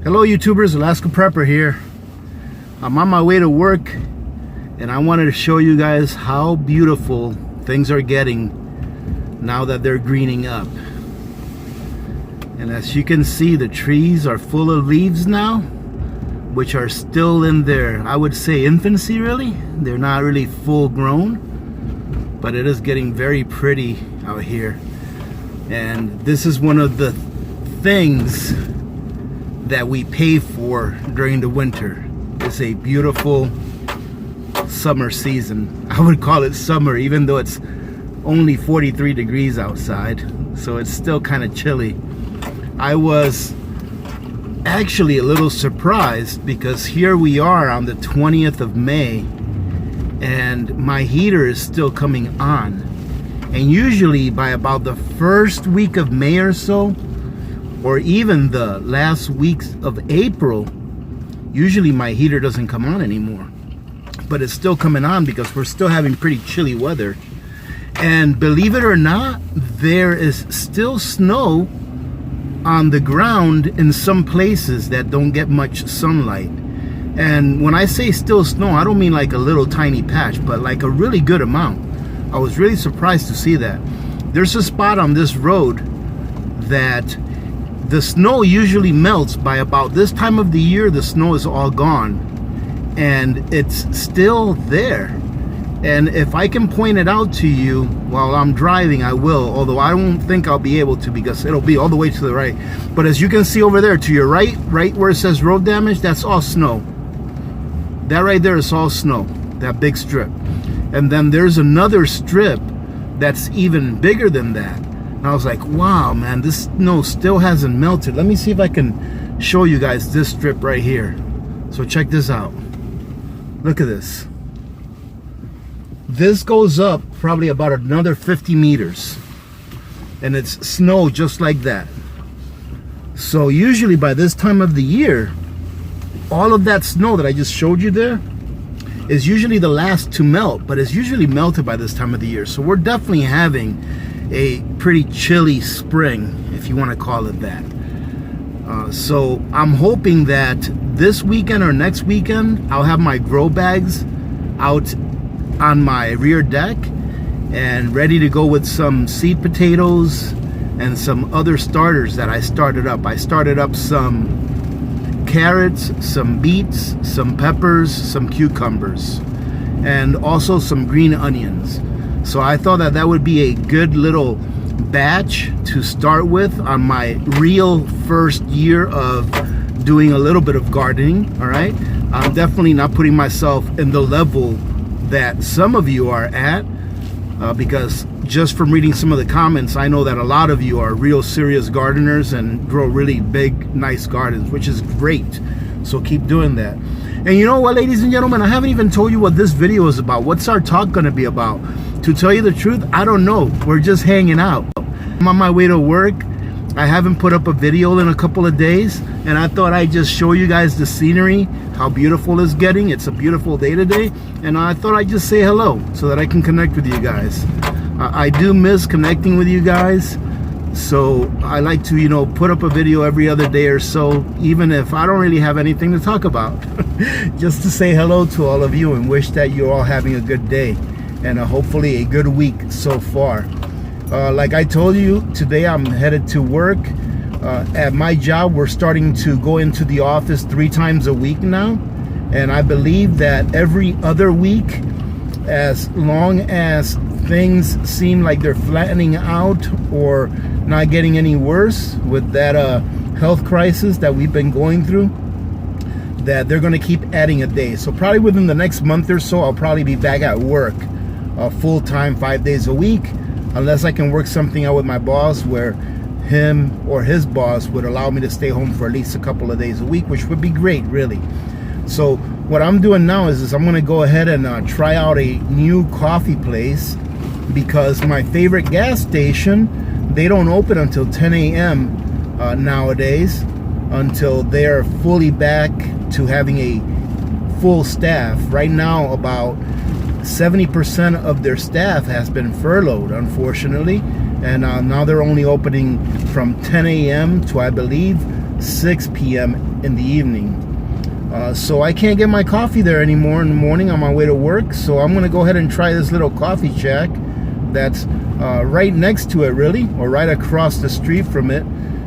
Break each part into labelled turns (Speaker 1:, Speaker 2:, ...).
Speaker 1: Hello YouTubers, Alaska Prepper here. I'm on my way to work and I wanted to show you guys how beautiful things are getting now that they're greening up. And as you can see, the trees are full of leaves now, which are still in their, I would say, infancy really. They're not really full grown, but it is getting very pretty out here. And this is one of the things that we pay for during the winter. It's a beautiful summer season. I would call it summer even though it's only 43 degrees outside, so it's still kind of chilly. I was actually a little surprised because here we are on the 20th of May and my heater is still coming on. And usually by about the first week of May or so, or even the last weeks of April, usually my heater doesn't come on anymore. But it's still coming on because we're still having pretty chilly weather. And believe it or not, there is still snow on the ground in some places that don't get much sunlight. And when I say still snow, I don't mean like a little tiny patch, but like a really good amount. I was really surprised to see that. There's a spot on this road that the snow usually melts by about this time of the year. The snow is all gone and it's still there. And if I can point it out to you while I'm driving, I will, although I don't think I'll be able to because it'll be all the way to the right. But as you can see over there to your right where it says road damage, that's all snow. That right there is all snow, that big strip. And then there's another strip that's even bigger than that. And I was like, wow, man, this snow still hasn't melted. Let me see if I can show you guys this strip right here. So check this out. Look at this. This goes up probably about another 50 meters. And it's snow just like that. So usually by this time of the year, all of that snow that I just showed you there is usually the last to melt, but it's usually melted by this time of the year. So we're definitely having a pretty chilly spring, if you want to call it that. So I'm hoping that this weekend or next weekend I'll have my grow bags out on my rear deck and ready to go with some seed potatoes and some other starters that I started up. I started up some carrots, some beets, some peppers, some cucumbers, and also some green onions. So I thought that that would be a good little batch to start with on my real first year of doing a little bit of gardening. All right, I'm definitely not putting myself in the level that some of you are at, because just from reading some of the comments, I know that a lot of you are real serious gardeners and grow really big, nice gardens, which is great. So keep doing that. And you know what, ladies and gentlemen, I haven't even told you what this video is about. What's our talk going to be about? To tell you the truth, I don't know. We're just hanging out. I'm on my way to work. I haven't put up a video in a couple of days, and I thought I'd just show you guys the scenery, how beautiful it's getting. It's a beautiful day today, and I thought I'd just say hello so that I can connect with you guys. I do miss connecting with you guys, so I like to, you know, put up a video every other day or so, even if I don't really have anything to talk about. Just to say hello to all of you and wish that you're all having a good day and hopefully a good week so far. Like I told you, today I'm headed to work. At my job, we're starting to go into the office 3 times a week now. And I believe that every other week, as long as things seem like they're flattening out or not getting any worse with that health crisis that we've been going through, that they're going to keep adding a day. So probably within the next month or so, I'll probably be back at work full-time 5 days a week, unless I can work something out with my boss where him or his boss would allow me to stay home for at least a couple of days a week, which would be great, really. So what I'm doing now is I'm going to go ahead and try out a new coffee place, because my favorite gas station, they don't open until 10 a.m. Nowadays, until they're fully back to having a full staff. Right now, about 70% of their staff has been furloughed, unfortunately, and now they're only opening from 10 a.m. to, I believe, 6 p.m. in the evening. So I can't get my coffee there anymore in the morning on my way to work. So I'm going to go ahead and try this little coffee shack that's right next to it, really, or right across the street from it.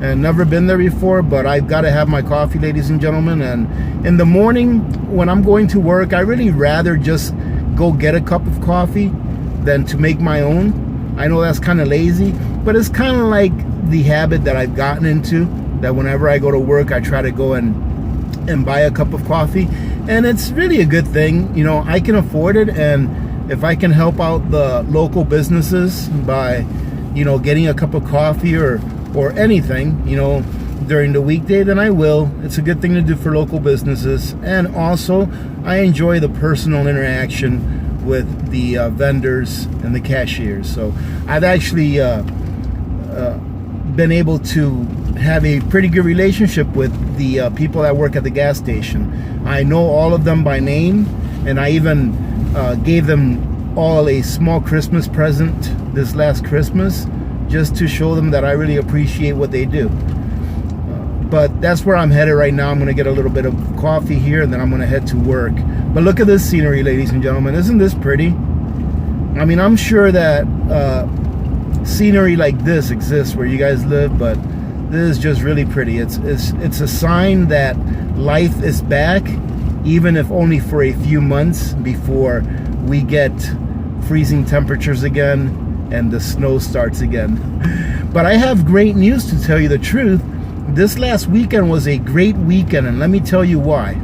Speaker 1: And never been there before, but I've got to have my coffee, ladies and gentlemen. And in the morning when I'm going to work, I really rather just go get a cup of coffee than to make my own. I know that's kind of lazy, but it's kind of like the habit that I've gotten into, that whenever I go to work, I try to go and buy a cup of coffee. And it's really a good thing. You know, I can afford it, and if I can help out the local businesses by, you know, getting a cup of coffee or anything, you know, during the weekday, then I will. It's a good thing to do for local businesses. And also, I enjoy the personal interaction with the vendors and the cashiers. So I've actually been able to have a pretty good relationship with the people that work at the gas station. I know all of them by name, and I even gave them all a small Christmas present this last Christmas, just to show them that I really appreciate what they do. But that's where I'm headed right now. I'm going to get a little bit of coffee here, and then I'm going to head to work. But look at this scenery, ladies and gentlemen. Isn't this pretty? I mean, I'm sure that scenery like this exists where you guys live, but this is just really pretty. It's a sign that life is back, even if only for a few months before we get freezing temperatures again and the snow starts again. But I have great news to tell you the truth. This last weekend was a great weekend, and let me tell you why.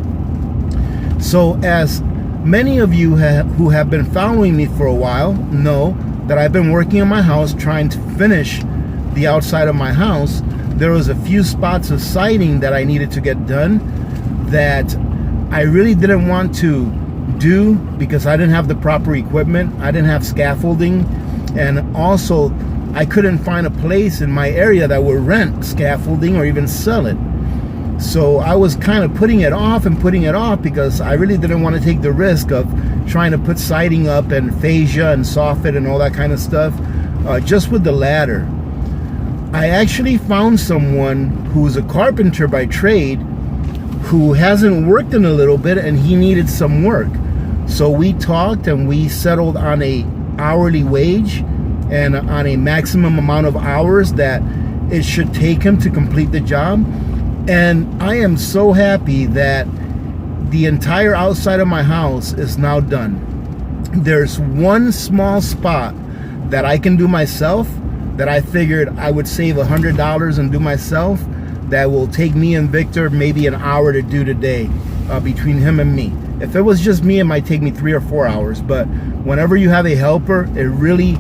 Speaker 1: So as many of you who have been following me for a while know that I've been working on my house, trying to finish the outside of my house. There was a few spots of siding that I needed to get done that I really didn't want to do because I didn't have the proper equipment. I didn't have scaffolding. And also, I couldn't find a place in my area that would rent scaffolding or even sell it. So I was kind of putting it off because I really didn't want to take the risk of trying to put siding up and fascia and soffit and all that kind of stuff just with the ladder. I actually found someone who's a carpenter by trade who hasn't worked in a little bit, and he needed some work. So we talked and we settled on a hourly wage and on a maximum amount of hours that it should take him to complete the job. And I am so happy that the entire outside of my house is now done. There's one small spot that I can do myself that I figured I would save $100 and do myself, that will take me and Victor maybe an hour to do today between him and me. If it was just me, it might take me 3 or 4 hours, but whenever you have a helper, it really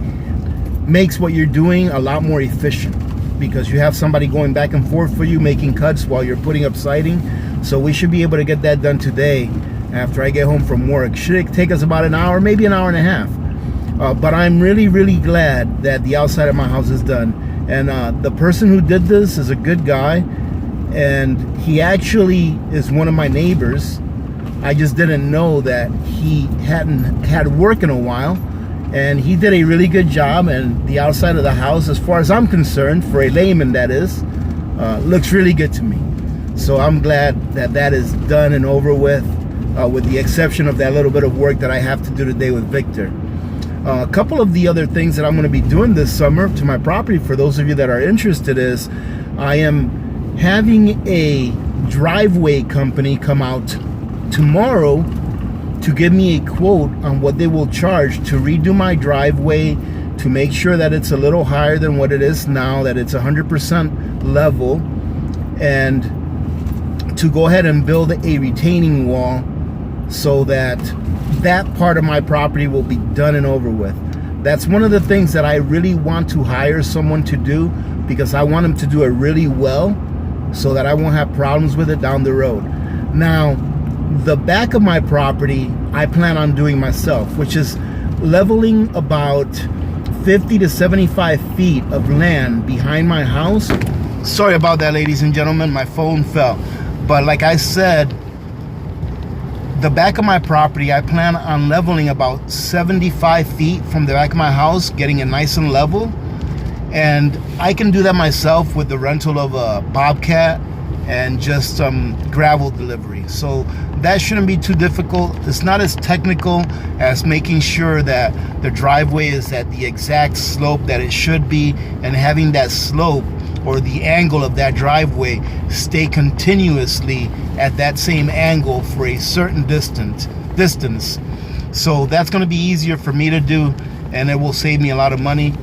Speaker 1: makes what you're doing a lot more efficient, because you have somebody going back and forth for you, making cuts while you're putting up siding. So we should be able to get that done today after I get home from work. Should take us about an hour, maybe an hour and a half. But I'm really, really glad that the outside of my house is done. And the person who did this is a good guy, and he actually is one of my neighbors. I just didn't know that he hadn't had work in a while, and he did a really good job. And the outside of the house, as far as I'm concerned, for a layman that is, looks really good to me. So I'm glad that that is done and over with the exception of that little bit of work that I have to do today with Victor. A couple of the other things that I'm going to be doing this summer to my property, for those of you that are interested, is I am having a driveway company come out tomorrow to give me a quote on what they will charge to redo my driveway, to make sure that it's a little higher than what it is now, that it's 100% level, and to go ahead and build a retaining wall so that that part of my property will be done and over with. That's one of the things that I really want to hire someone to do, because I want them to do it really well so that I won't have problems with it down the road. Now, the back of my property I plan on doing myself, which is leveling about 50 to 75 feet of land behind my house. Sorry about that, ladies and gentlemen, my phone fell. But like I said, the back of my property, I plan on leveling about 75 feet from the back of my house, getting it nice and level. And I can do that myself with the rental of a Bobcat and just gravel delivery. So that shouldn't be too difficult. It's not as technical as making sure that the driveway is at the exact slope that it should be, and having that slope or the angle of that driveway stay continuously at that same angle for a certain distance. So that's going to be easier for me to do, and it will save me a lot of money.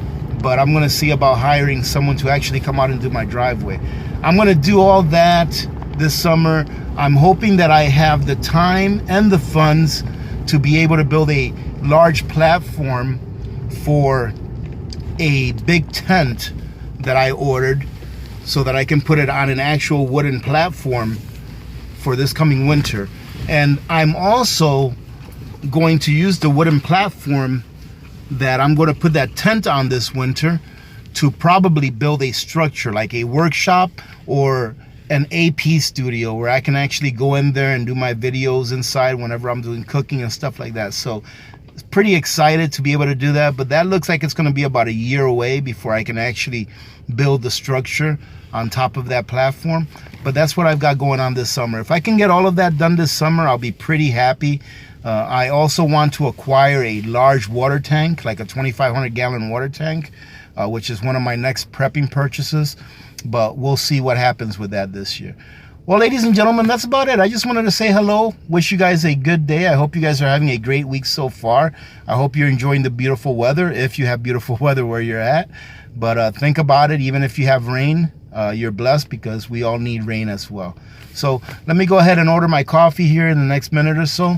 Speaker 1: But I'm going to see about hiring someone to actually come out and do my driveway. I'm going to do all that this summer. I'm hoping that I have the time and the funds to be able to build a large platform for a big tent that I ordered, so that I can put it on an actual wooden platform for this coming winter. And I'm also going to use the wooden platform that I'm going to put that tent on this winter to probably build a structure like a workshop or an AP studio, where I can actually go in there and do my videos inside whenever I'm doing cooking and stuff like that. So pretty excited to be able to do that, but that looks like it's going to be about a year away before I can actually build the structure on top of that platform. But that's what I've got going on this summer. If I can get all of that done this summer, I'll be pretty happy. I also want to acquire a large water tank, like a 2,500 gallon water tank, which is one of my next prepping purchases, but we'll see what happens with that this year. Well, ladies and gentlemen, that's about it. I just wanted to say hello, wish you guys a good day. I hope you guys are having a great week so far. I hope you're enjoying the beautiful weather, if you have beautiful weather where you're at. But think about it, even if you have rain, you're blessed, because we all need rain as well. So let me go ahead and order my coffee here in the next minute or so.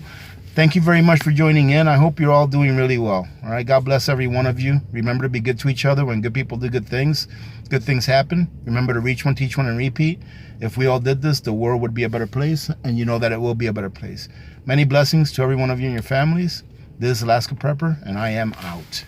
Speaker 1: Thank you very much for joining in. I hope you're all doing really well. All right, God bless every one of you. Remember to be good to each other. When good people do good things happen. Remember to reach one, teach one, and repeat. If we all did this, the world would be a better place, and you know that it will be a better place. Many blessings to every one of you and your families. This is Alaska Prepper, and I am out.